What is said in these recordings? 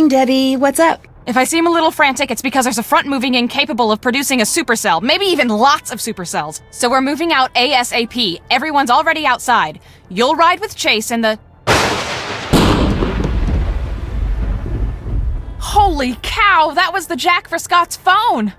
on, Debbie. What's up? If I seem a little frantic, it's because there's a front moving in capable of producing a supercell, maybe even lots of supercells. So we're moving out ASAP. Everyone's already outside. You'll ride with Chase in the... Holy cow, that was the jack for Scott's phone!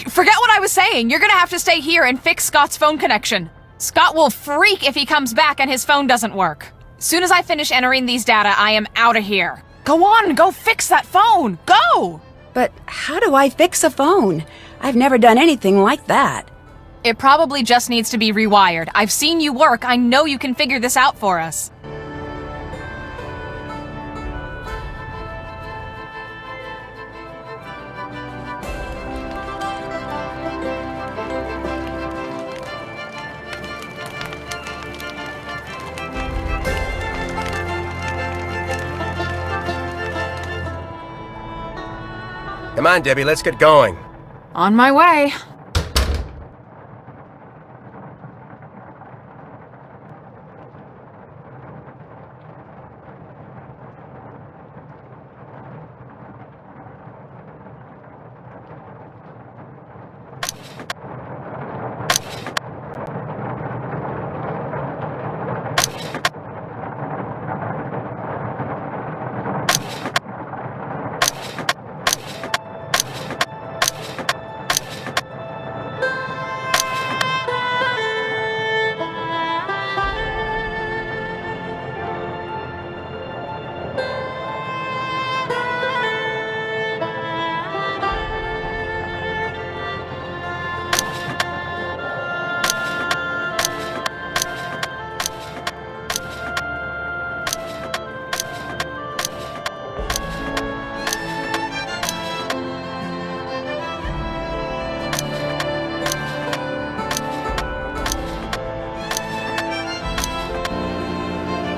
Forget what I was saying. You're gonna have to stay here and fix Scott's phone connection. Scott will freak if he comes back and his phone doesn't work. Soon as I finish entering these data, I am out of here. Go on, go fix that phone! Go! But how do I fix a phone? I've never done anything like that. It probably just needs to be rewired. I've seen you work. I know you can figure this out for us. Come on, Debbie, let's get going. On my way.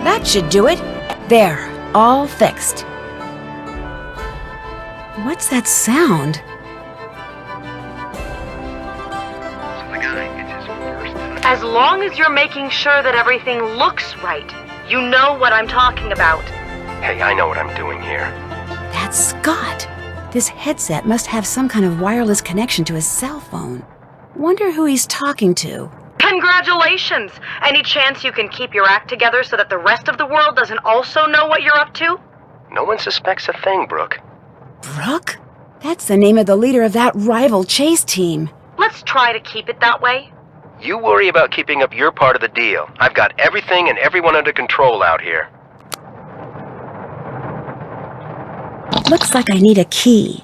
That should do it. There, all fixed. What's that sound? As long as you're making sure that everything looks right, you know what I'm talking about. Hey, I know what I'm doing here. That's Scott. This headset must have some kind of wireless connection to his cell phone. Wonder who he's talking to. Congratulations! Any chance you can keep your act together so that the rest of the world doesn't also know what you're up to? No one suspects a thing, Brooke. Brooke? That's the name of the leader of that rival Chase team. Let's try to keep it that way. You worry about keeping up your part of the deal. I've got everything and everyone under control out here. Looks like I need a key.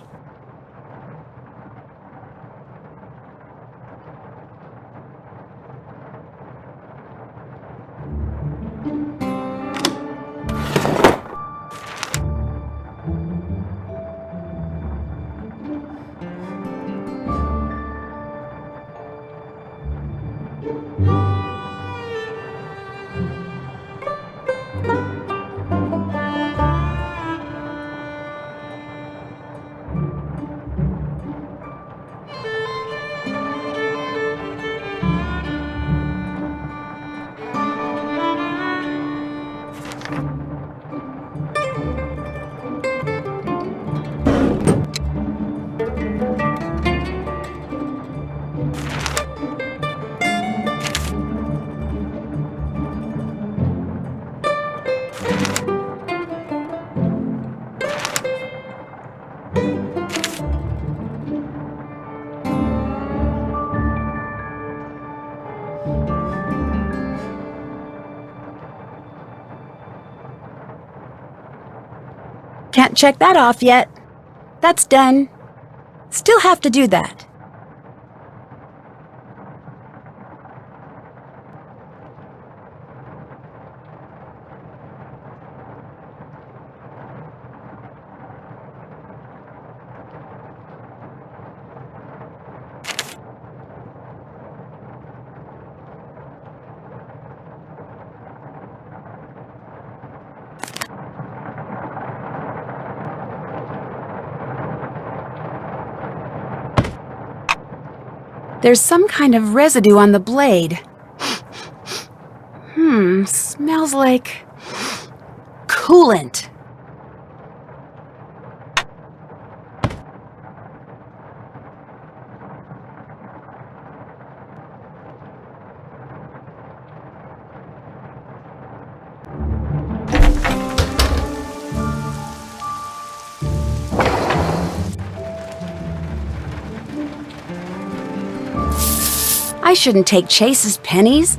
Can't check that off yet. That's done. Still have to do that. There's some kind of residue on the blade. Smells like coolant. I shouldn't take Chase's pennies.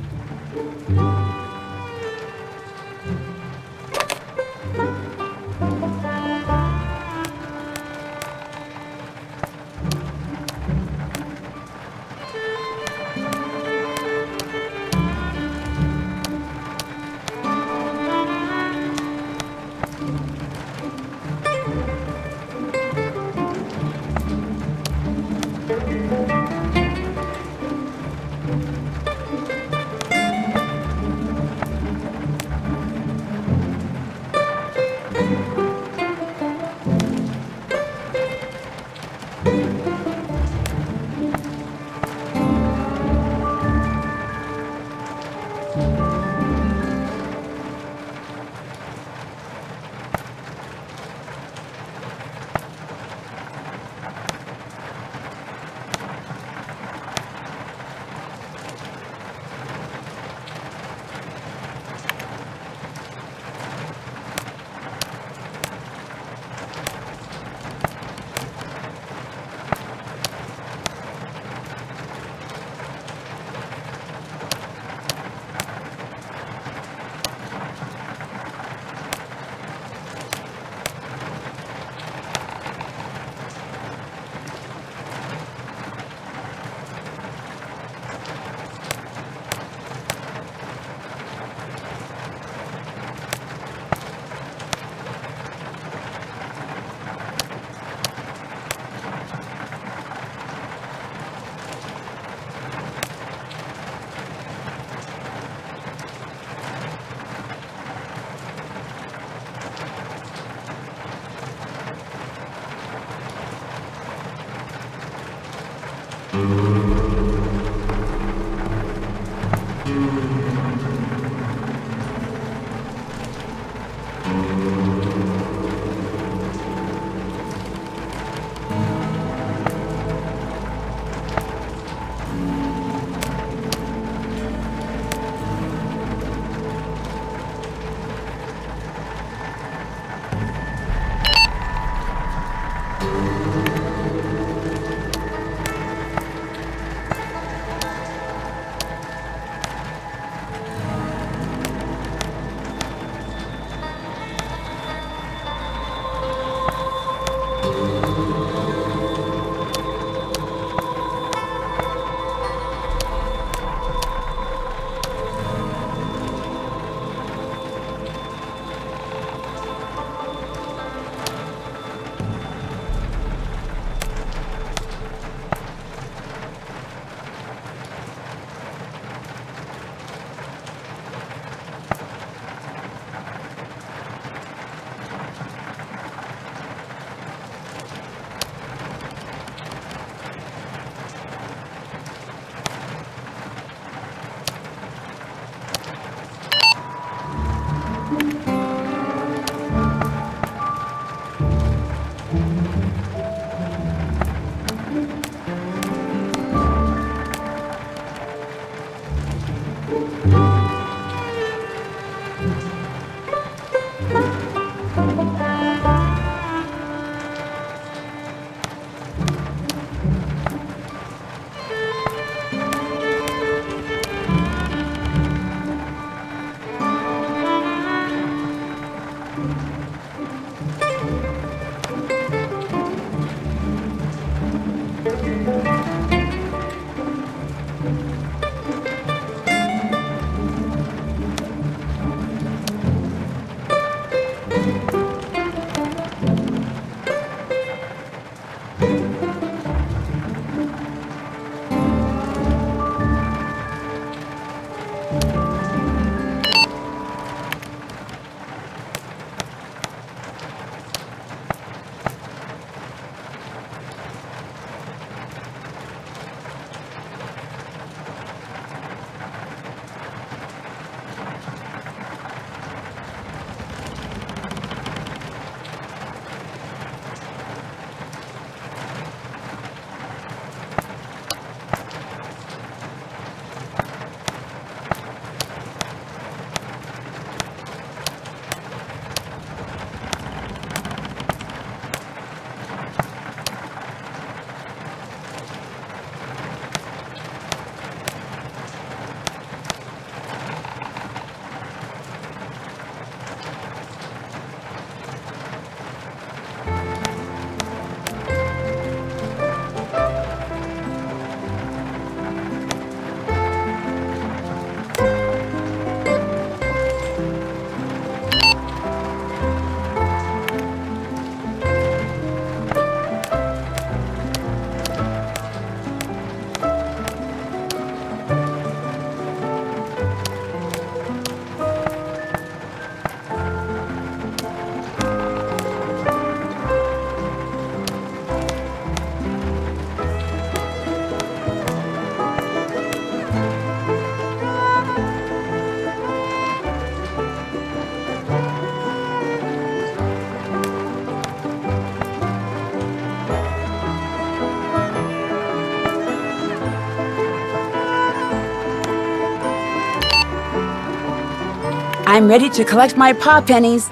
I'm ready to collect my paw pennies.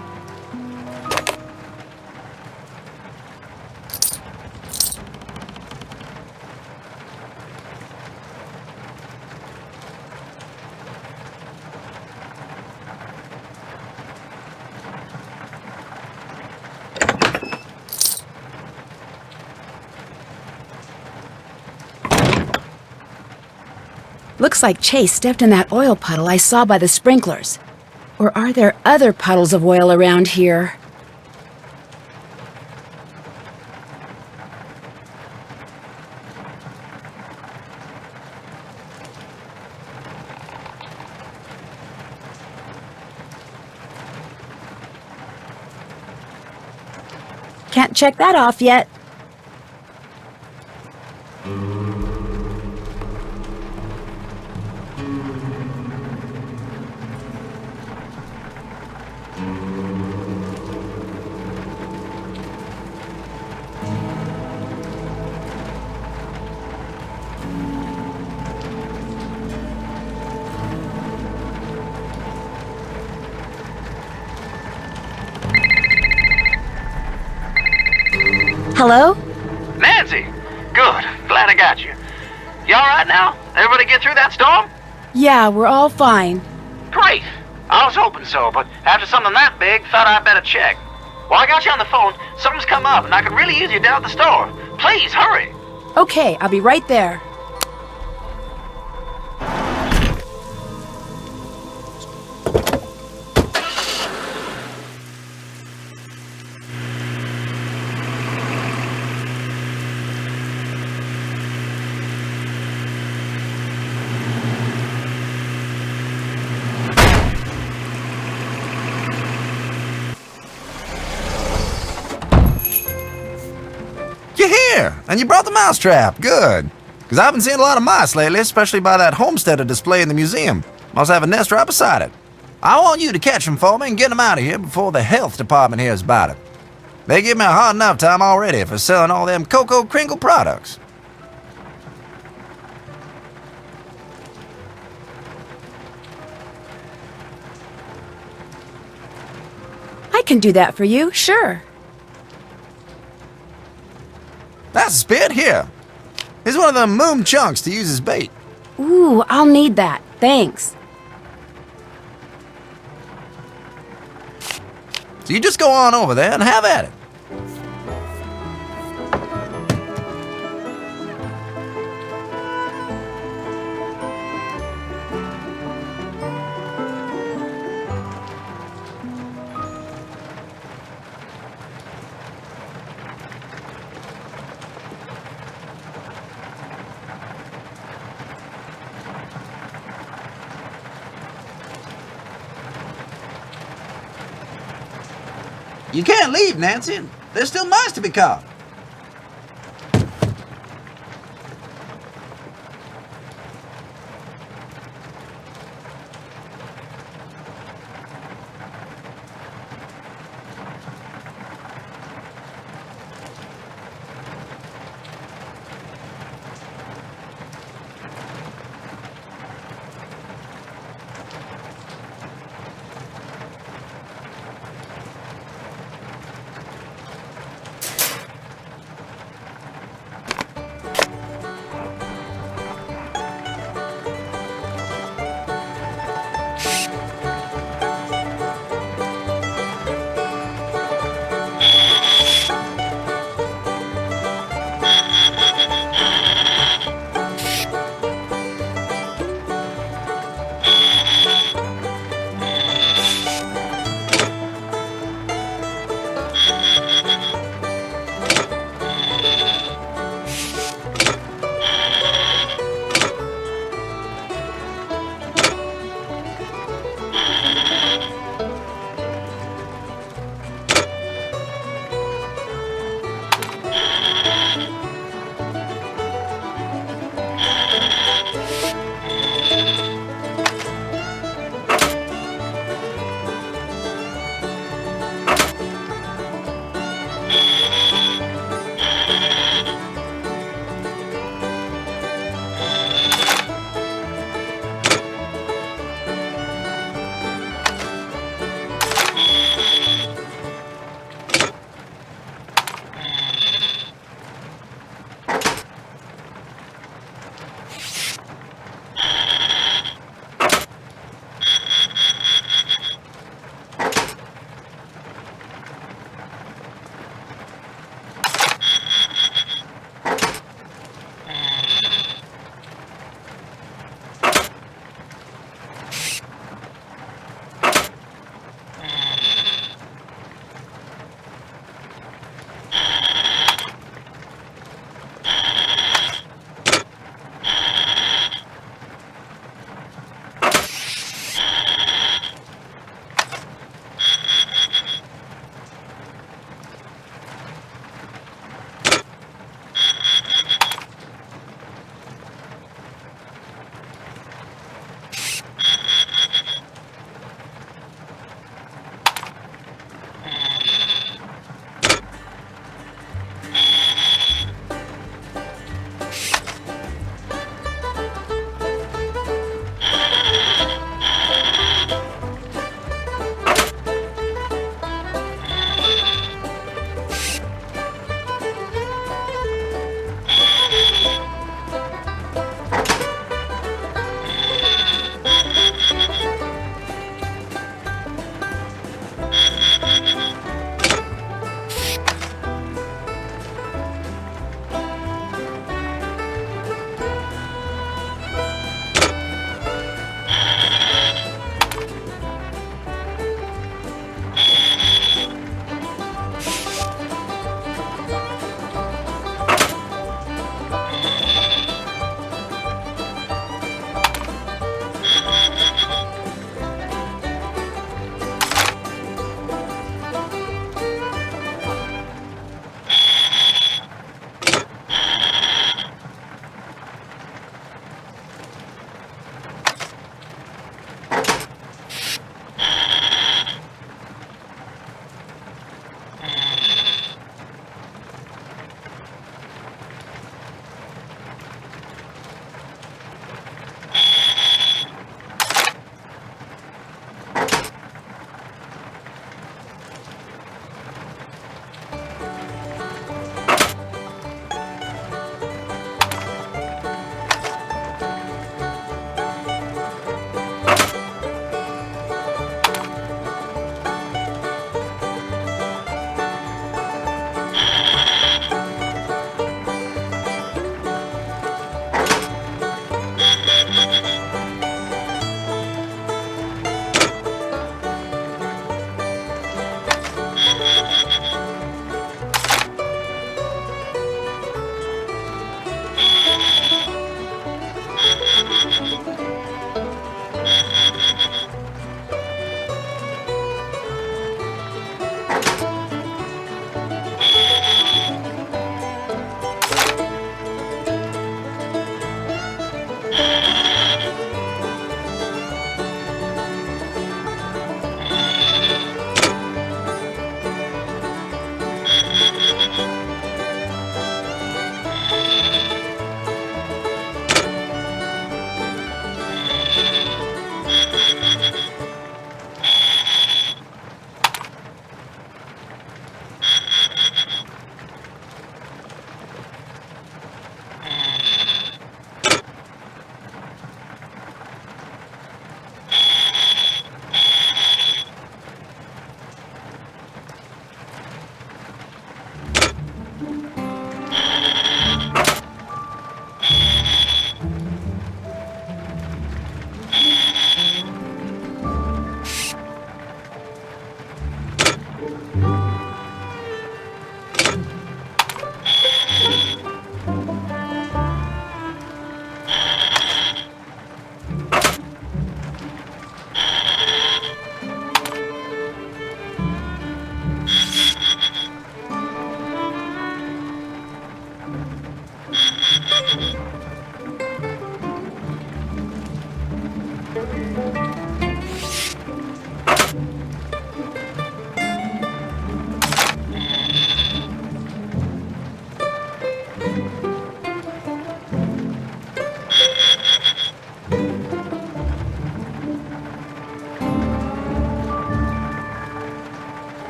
Looks like Chase stepped in that oil puddle I saw by the sprinklers. Or are there other puddles of oil around here? Can't check that off yet. Hello? Nancy! Good. Glad I got you. You alright now? Everybody get through that storm? Yeah, we're all fine. Great. I was hoping so, but after something that big, thought I'd better check. While I got you on the phone, something's come up and I could really use you down at the store. Please, hurry! Okay, I'll be right there. You're here, and you brought the mousetrap. Good. Because I've been seeing a lot of mice lately, especially by that homesteader display in the museum. Must have a nest right beside it. I want you to catch them for me and get them out of here before the health department hears about it. They give me a hard enough time already for selling all them Cocoa Kringle products. I can do that for you, sure. That's a spit. Here. Here's one of them moon chunks to use as bait. Ooh, I'll need that. Thanks. So you just go on over there and have at it. You can't leave, Nancy. There's still mice to be caught.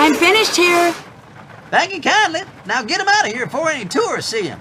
I'm finished here. Thank you kindly. Now get him out of here before any tourists see him.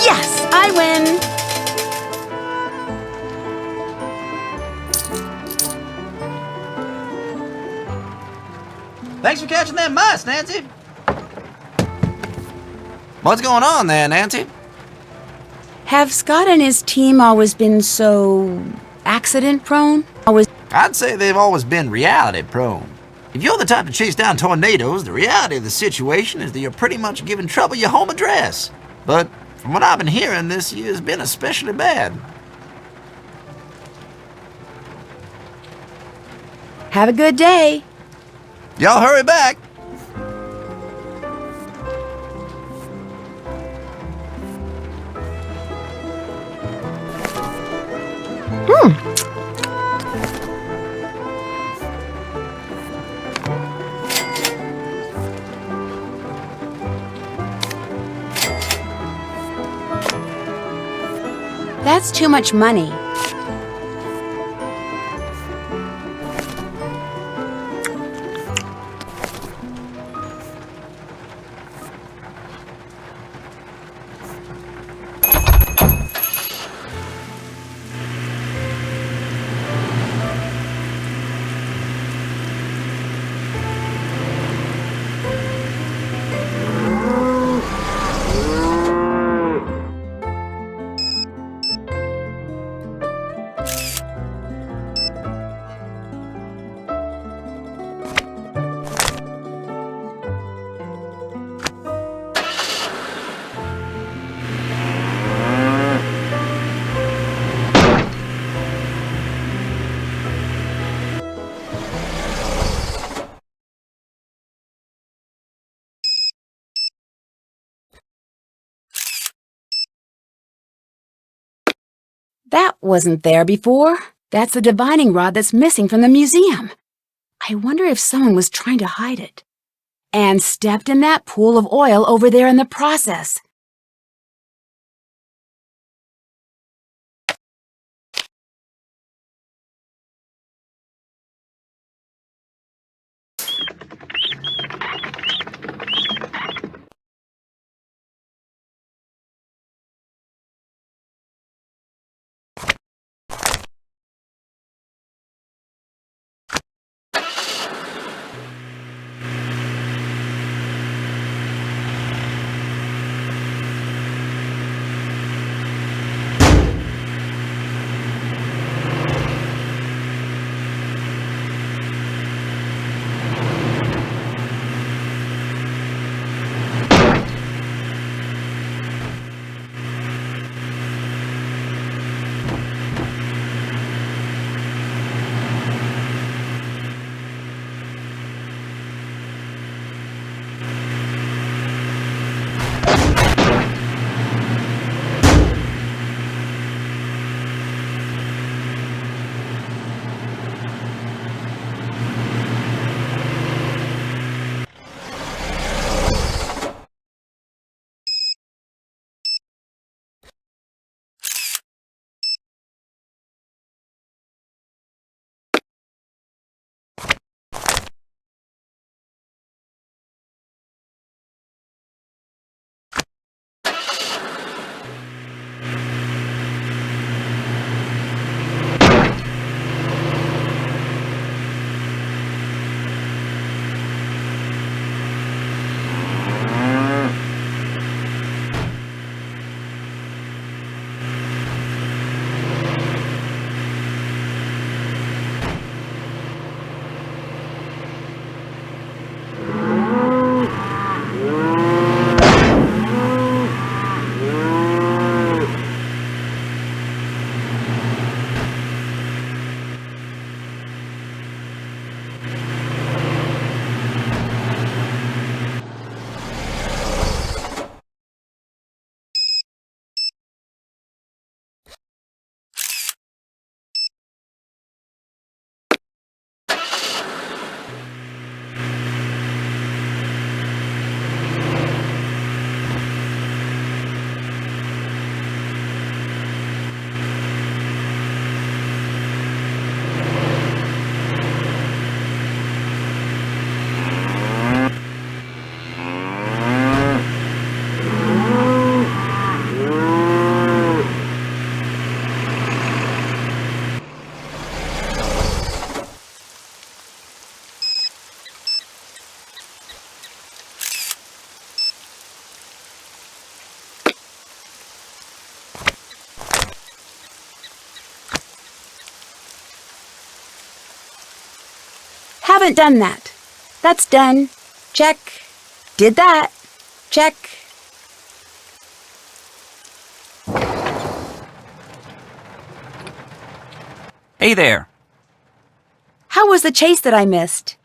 Yes, I win. Thanks for catching them mice, Nancy. What's going on there, Nancy? Have Scott and his team always been so accident prone? I'd say they've always been reality prone. If you're the type to chase down tornadoes, the reality of the situation is that you're pretty much giving trouble your home address. But from what I've been hearing, this year's been especially bad. Have a good day. Y'all hurry back. That's too much money. That wasn't there before. That's the divining rod that's missing from the museum. I wonder if someone was trying to hide it and stepped in that pool of oil over there in the process. haven't done that. That's done. Check. Did that. Check. Hey there. How was the chase that I missed?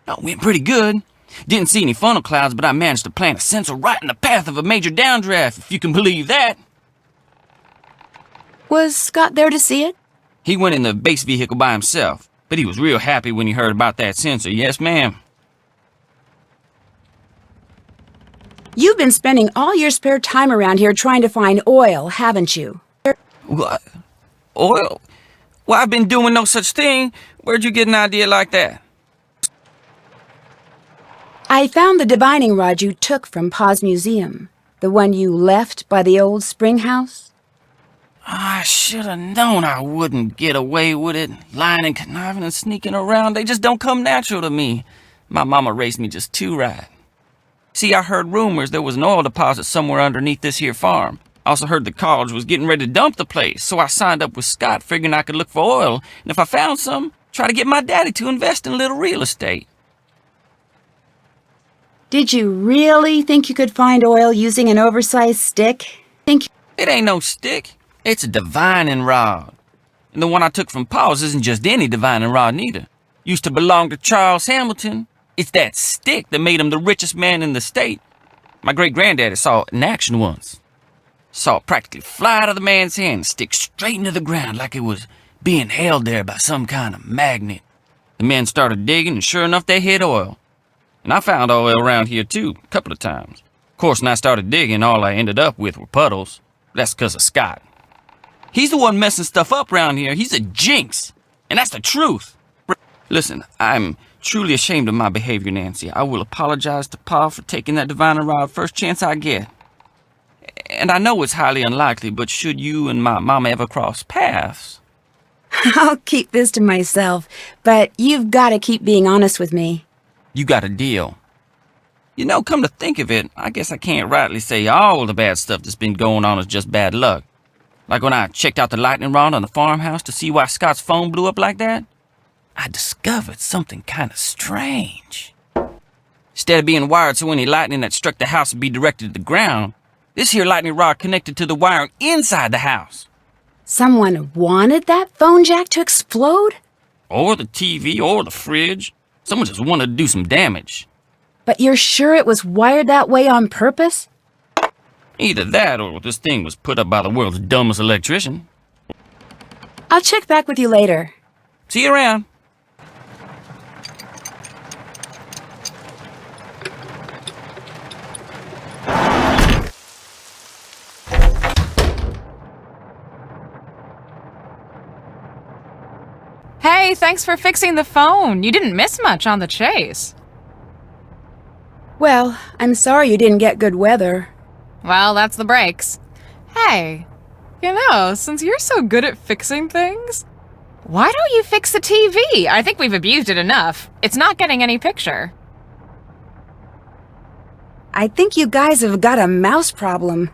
Oh, went pretty good. Didn't see any funnel clouds, but I managed to plant a sensor right in the path of a major downdraft, if you can believe that. Was Scott there to see it? He went in the base vehicle by himself, but he was real happy when he heard about that sensor. Yes, ma'am. You've been spending all your spare time around here trying to find oil, haven't you? What? Oil? Well, I've been doing no such thing. Where'd you get an idea like that? I found the divining rod you took from Pa's museum. The one you left by the old spring house. I should have known I wouldn't get away with it. Lying and conniving and sneaking around, they just don't come natural to me. My mama raised me just too right. See, I heard rumors there was an oil deposit somewhere underneath this here farm. I also heard the college was getting ready to dump the place, so I signed up with Scott figuring I could look for oil, and if I found some, try to get my daddy to invest in a little real estate. Did you really think you could find oil using an oversized stick? It ain't no stick. It's a divining rod. And the one I took from Paul's isn't just any divining rod neither. Used to belong to Charles Hamilton. It's that stick that made him the richest man in the state. My great-granddaddy saw it in action once. Saw it practically fly out of the man's hand and stick straight into the ground like it was being held there by some kind of magnet. The men started digging, and sure enough, they hit oil. And I found oil around here, too, a couple of times. Of course, when I started digging, all I ended up with were puddles. That's because of Scott. He's the one messing stuff up around here. He's a jinx. And that's the truth. Listen, I'm truly ashamed of my behavior, Nancy. I will apologize to Pa for taking that divining rod first chance I get. And I know it's highly unlikely, but should you and my mama ever cross paths... I'll keep this to myself, but you've got to keep being honest with me. You got a deal. You know, come to think of it, I guess I can't rightly say all the bad stuff that's been going on is just bad luck. Like when I checked out the lightning rod on the farmhouse to see why Scott's phone blew up like that, I discovered something kind of strange. Instead of being wired so any lightning that struck the house would be directed to the ground, this here lightning rod connected to the wiring inside the house. Someone wanted that phone jack to explode? Or the TV, or the fridge. Someone just wanted to do some damage. But you're sure it was wired that way on purpose? Either that, or this thing was put up by the world's dumbest electrician. I'll check back with you later. See you around. Hey, thanks for fixing the phone. You didn't miss much on the chase. Well, I'm sorry you didn't get good weather. Well, that's the breaks. Hey, you know, since you're so good at fixing things, why don't you fix the TV? I think we've abused it enough. It's not getting any picture. I think you guys have got a mouse problem.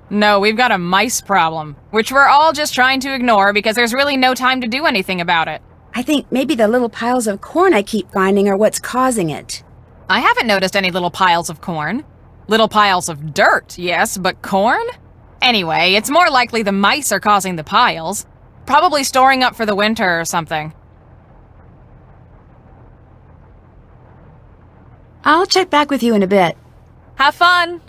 No, we've got a mice problem, which we're all just trying to ignore because there's really no time to do anything about it. I think maybe the little piles of corn I keep finding are what's causing it. I haven't noticed any little piles of corn. Little piles of dirt, yes, but corn? Anyway, it's more likely the mice are causing the piles. Probably storing up for the winter or something. I'll check back with you in a bit. Have fun!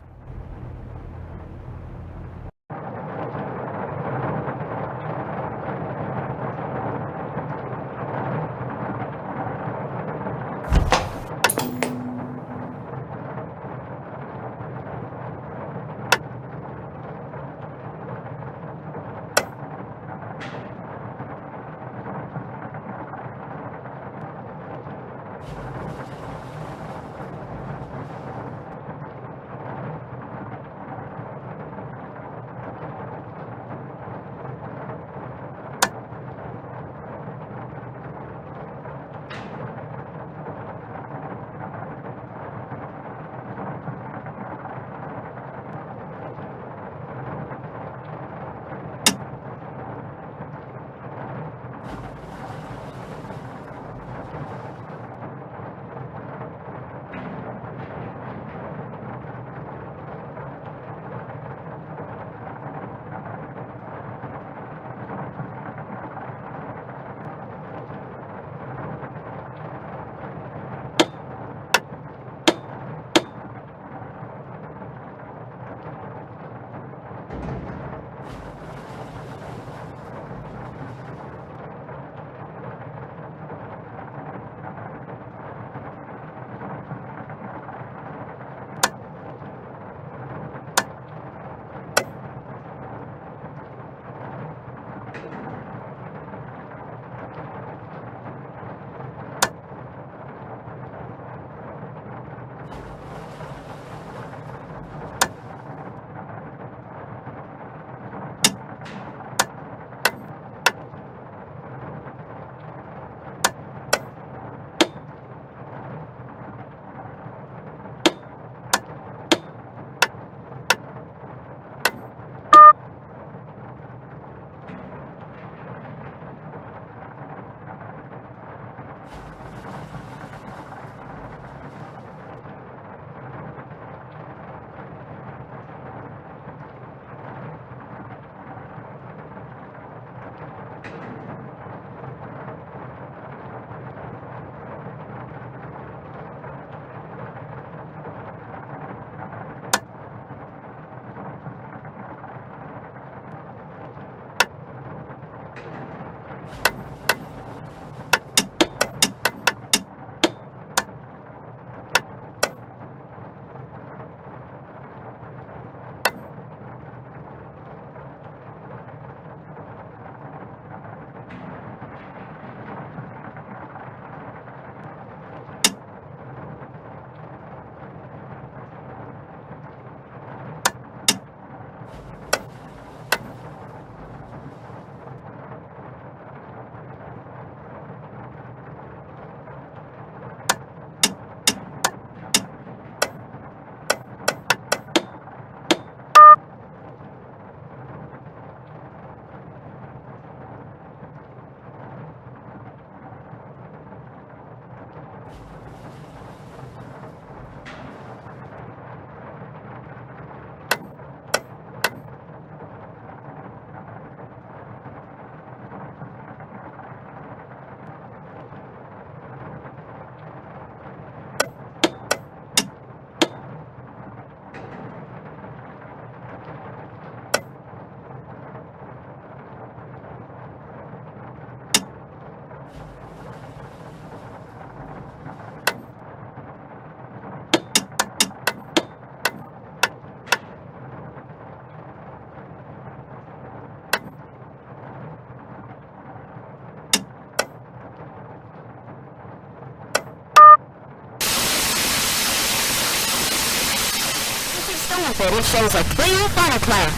Footage shows a clear fire plan.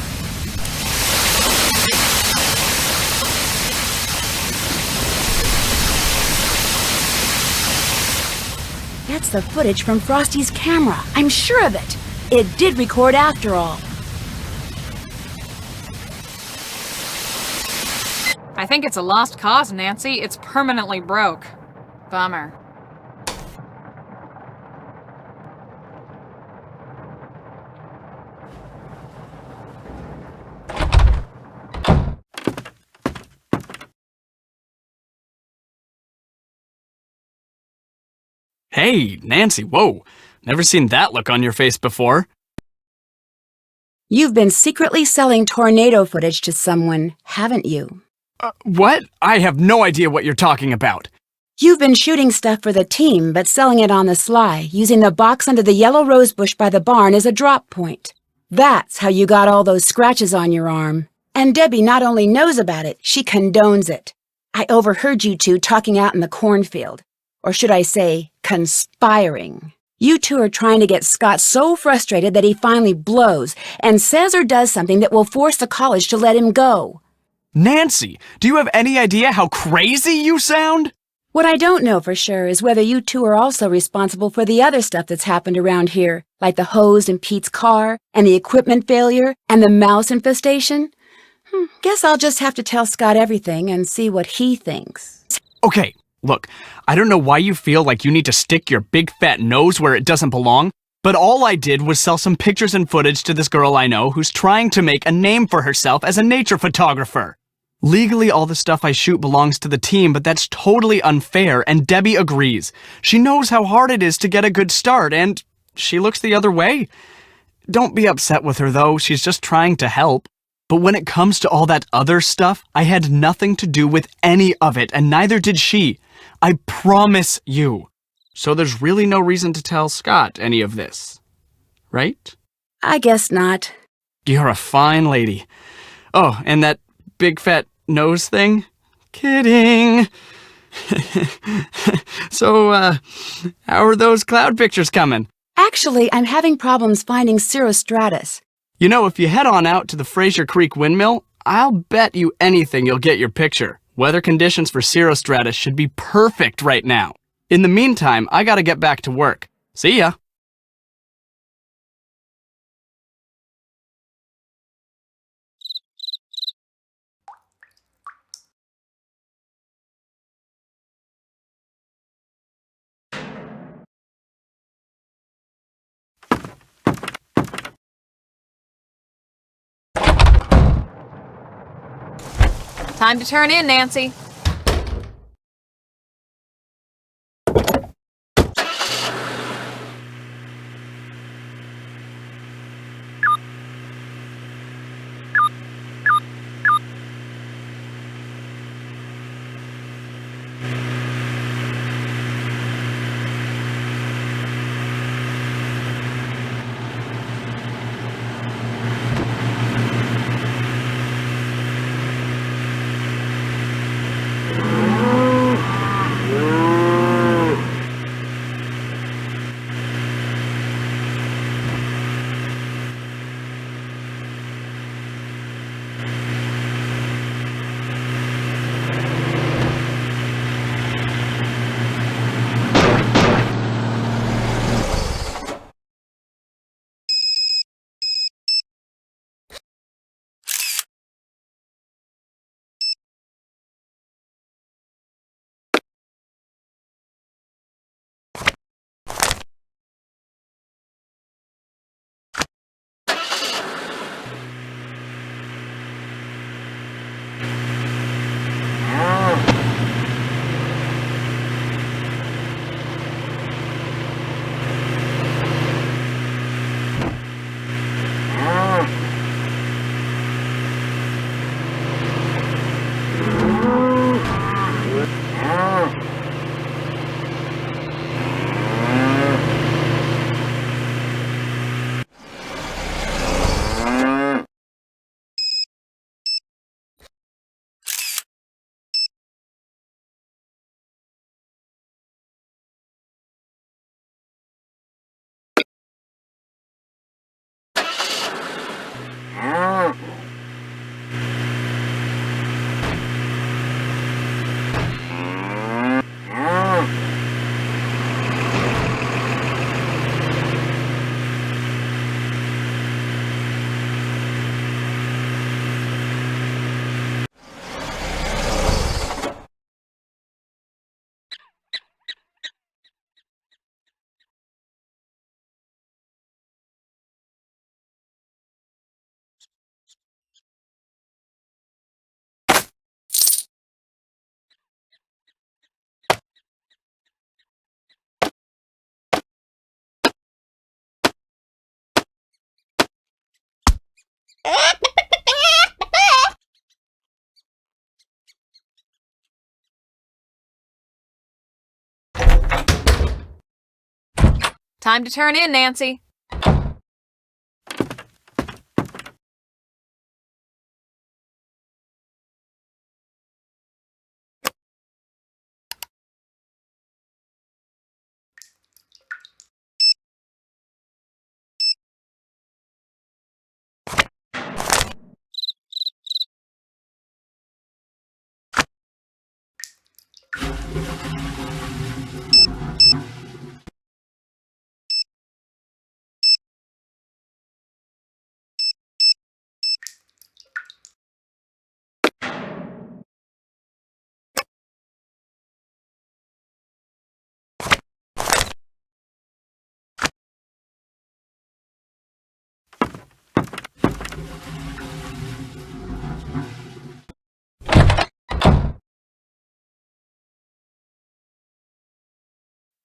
That's the footage from Frosty's camera. I'm sure of it. It did record after all. I think it's a lost cause, Nancy. It's permanently broke. Bummer. Hey, Nancy, whoa. Never seen that look on your face before. You've been secretly selling tornado footage to someone, haven't you? What? I have no idea what you're talking about. You've been shooting stuff for the team, but selling it on the sly, using the box under the yellow rose bush by the barn as a drop point. That's how you got all those scratches on your arm. And Debbie not only knows about it, she condones it. I overheard you two talking out in the cornfield. Or should I say, conspiring. You two are trying to get Scott so frustrated that he finally blows and says or does something that will force the college to let him go. Nancy, do you have any idea how crazy you sound? What I don't know for sure is whether you two are also responsible for the other stuff that's happened around here, like the hose in Pete's car, and the equipment failure, and the mouse infestation. Guess I'll just have to tell Scott everything and see what he thinks. Okay, look, I don't know why you feel like you need to stick your big fat nose where it doesn't belong, but all I did was sell some pictures and footage to this girl I know who's trying to make a name for herself as a nature photographer. Legally, all the stuff I shoot belongs to the team, but that's totally unfair, and Debbie agrees. She knows how hard it is to get a good start, and she looks the other way. Don't be upset with her, though. She's just trying to help. But when it comes to all that other stuff, I had nothing to do with any of it, and neither did she. I promise you. So there's really no reason to tell Scott any of this, right? I guess not. You're a fine lady. Oh, and that big fat nose thing? Kidding. So, how are those cloud pictures coming? Actually, I'm having problems finding cirrostratus. You know, if you head on out to the Fraser Creek windmill, I'll bet you anything you'll get your picture. Weather conditions for cirrostratus should be perfect right now. In the meantime, I gotta get back to work. See ya. Time to turn in, Nancy. Time to turn in, Nancy.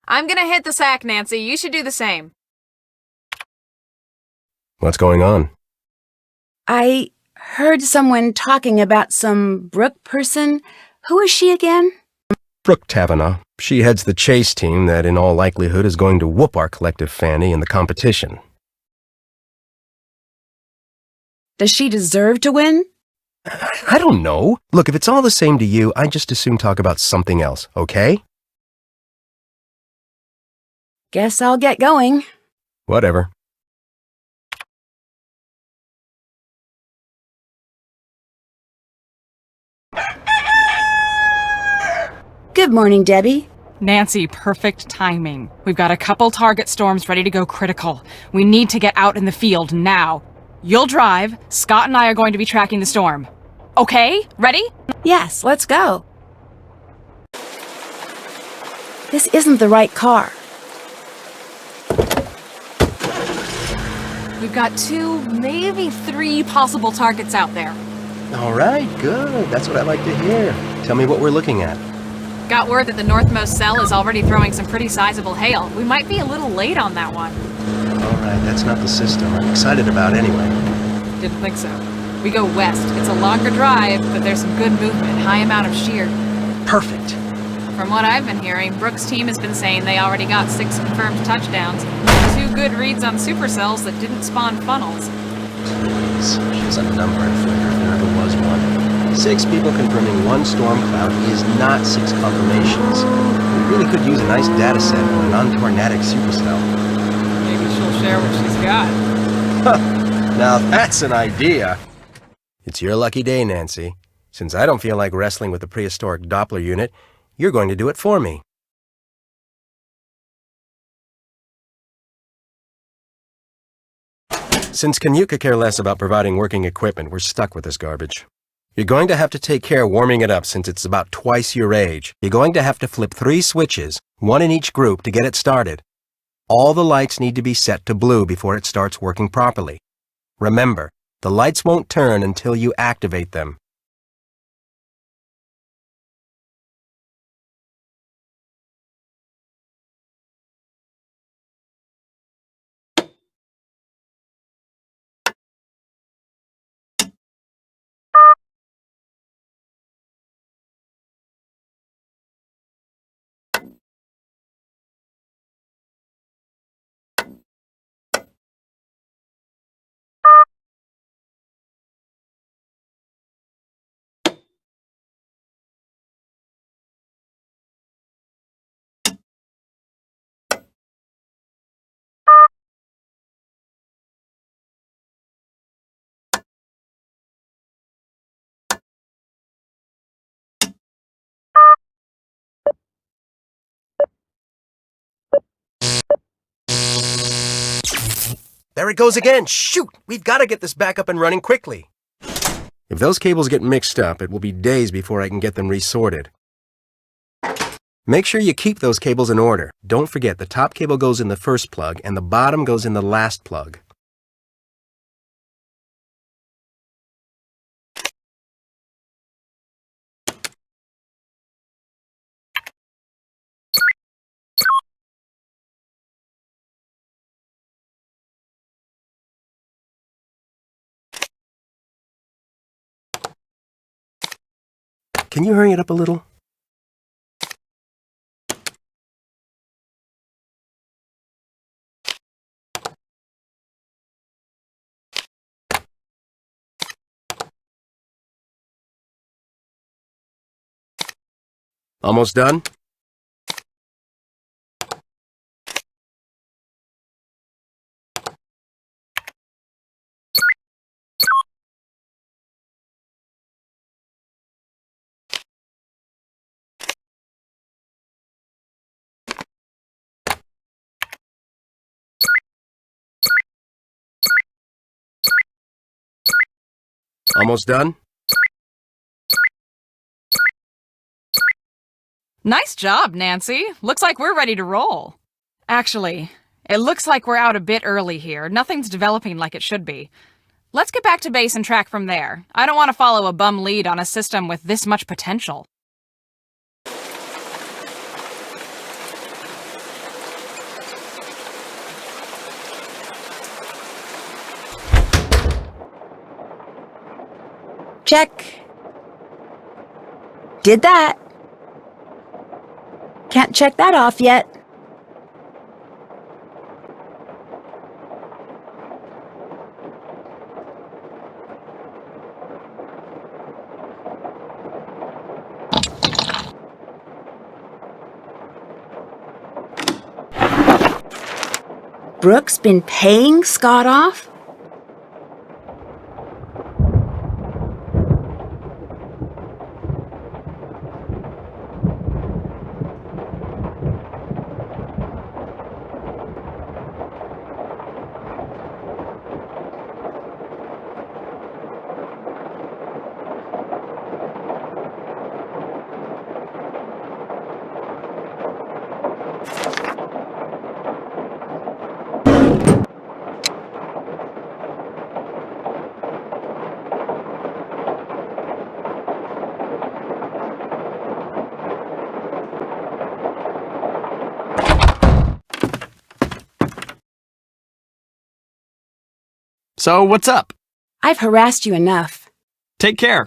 I'm gonna hit the sack, Nancy. You should do the same. What's going on? I heard someone talking about some Brooke person. Who is she again? Brooke Tavener. She heads the chase team that in all likelihood is going to whoop our collective Fanny in the competition. Does she deserve to win? I don't know. Look, if it's all the same to you, I'd just as soon talk about something else, okay? Guess I'll get going. Whatever. Good morning, Debbie. Nancy, perfect timing. We've got a couple target storms ready to go critical. We need to get out in the field now. You'll drive. Scott and I are going to be tracking the storm. Okay? Ready? Yes, let's go. This isn't the right car. We've got 2, maybe 3 possible targets out there. All right, good. That's what I like to hear. Tell me what we're looking at. Got word that the northmost cell is already throwing some pretty sizable hail. We might be a little late on that one. All right, that's not the system I'm excited about anyway. Didn't think so. We go west. It's a longer drive, but there's some good movement, high amount of shear. Perfect. From what I've been hearing, Brooks' team has been saying they already got 6 confirmed touchdowns, 2 good reads on supercells that didn't spawn funnels. Please, she's a number inflator if there ever was one. 6 people confirming 1 storm cloud is not 6 confirmations. We really could use a nice data set on a non-tornadic supercell. Maybe she'll share what she's got. Now that's an idea. It's your lucky day, Nancy. Since I don't feel like wrestling with the prehistoric Doppler unit, you're going to do it for me. Since Canute could care less about providing working equipment, we're stuck with this garbage. You're going to have to take care of warming it up since it's about twice your age. You're going to have to flip 3 switches, 1 in each group, to get it started. All the lights need to be set to blue before it starts working properly. Remember, the lights won't turn until you activate them. There it goes again! Shoot! We've got to get this back up and running quickly. If those cables get mixed up, it will be days before I can get them resorted. Make sure you keep those cables in order. Don't forget the top cable goes in the first plug and the bottom goes in the last plug. Can you hurry it up a little? Almost done? Almost done? Nice job, Nancy. Looks like we're ready to roll. Actually, it looks like we're out a bit early here. Nothing's developing like it should be. Let's get back to base and track from there. I don't want to follow a bum lead on a system with this much potential. Check. Did that. Can't check that off yet. Brooks been paying Scott off? So, what's up? I've harassed you enough. Take care.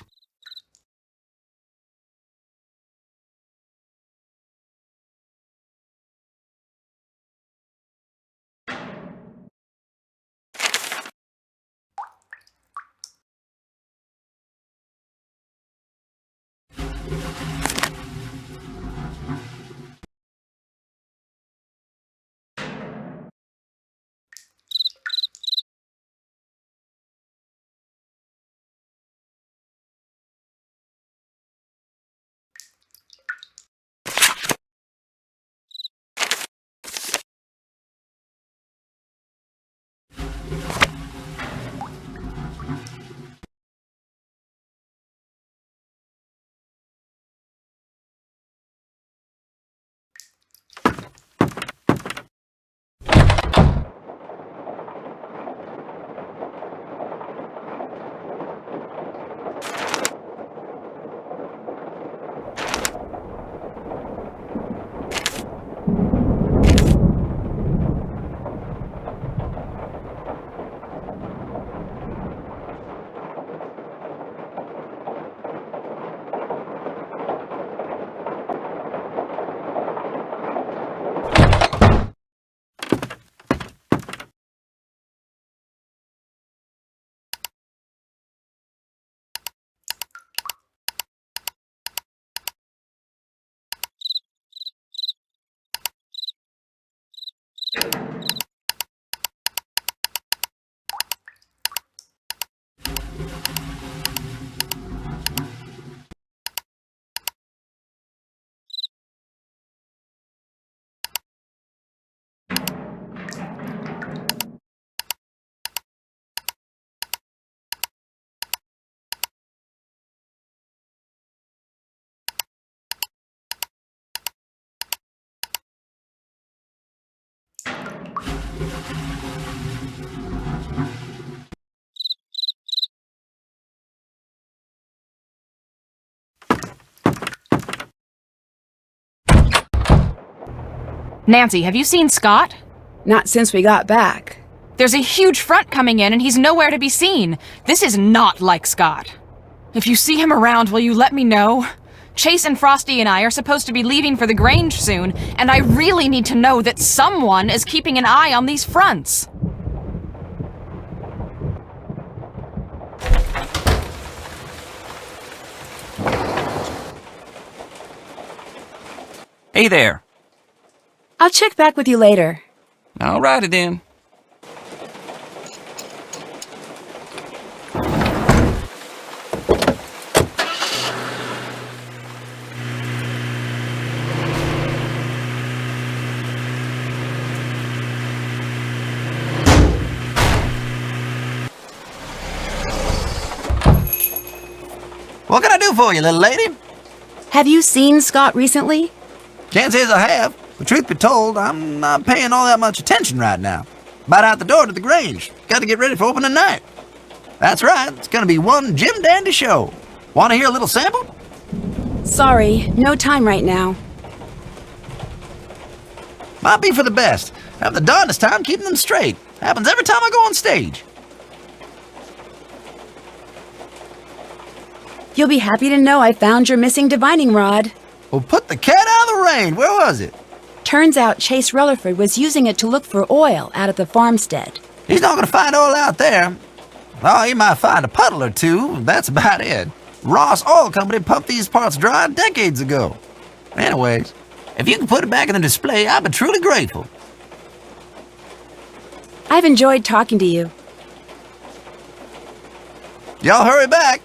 Nancy, have you seen Scott? Not since we got back. There's a huge front coming in and he's nowhere to be seen. This is not like Scott. If you see him around, will you let me know? Chase and Frosty and I are supposed to be leaving for the Grange soon, and I really need to know that someone is keeping an eye on these fronts. Hey there. I'll check back with you later. Alrighty then. What can I do for you, little lady? Have you seen Scott recently? Can't say as I have, but truth be told, I'm not paying all that much attention right now. About out the door to the Grange. Got to get ready for opening night. That's right, it's gonna be one Jim Dandy show. Want to hear a little sample? Sorry, no time right now. Might be for the best. Have the darndest time keeping them straight. Happens every time I go on stage. You'll be happy to know I found your missing divining rod. Well, put the cat out of the rain. Where was it? Turns out Chase Rutherford was using it to look for oil out at the farmstead. He's not gonna find oil out there. Oh, he might find a puddle or two. That's about it. Ross Oil Company pumped these parts dry decades ago. Anyways, if you can put it back in the display, I'd be truly grateful. I've enjoyed talking to you. Y'all hurry back.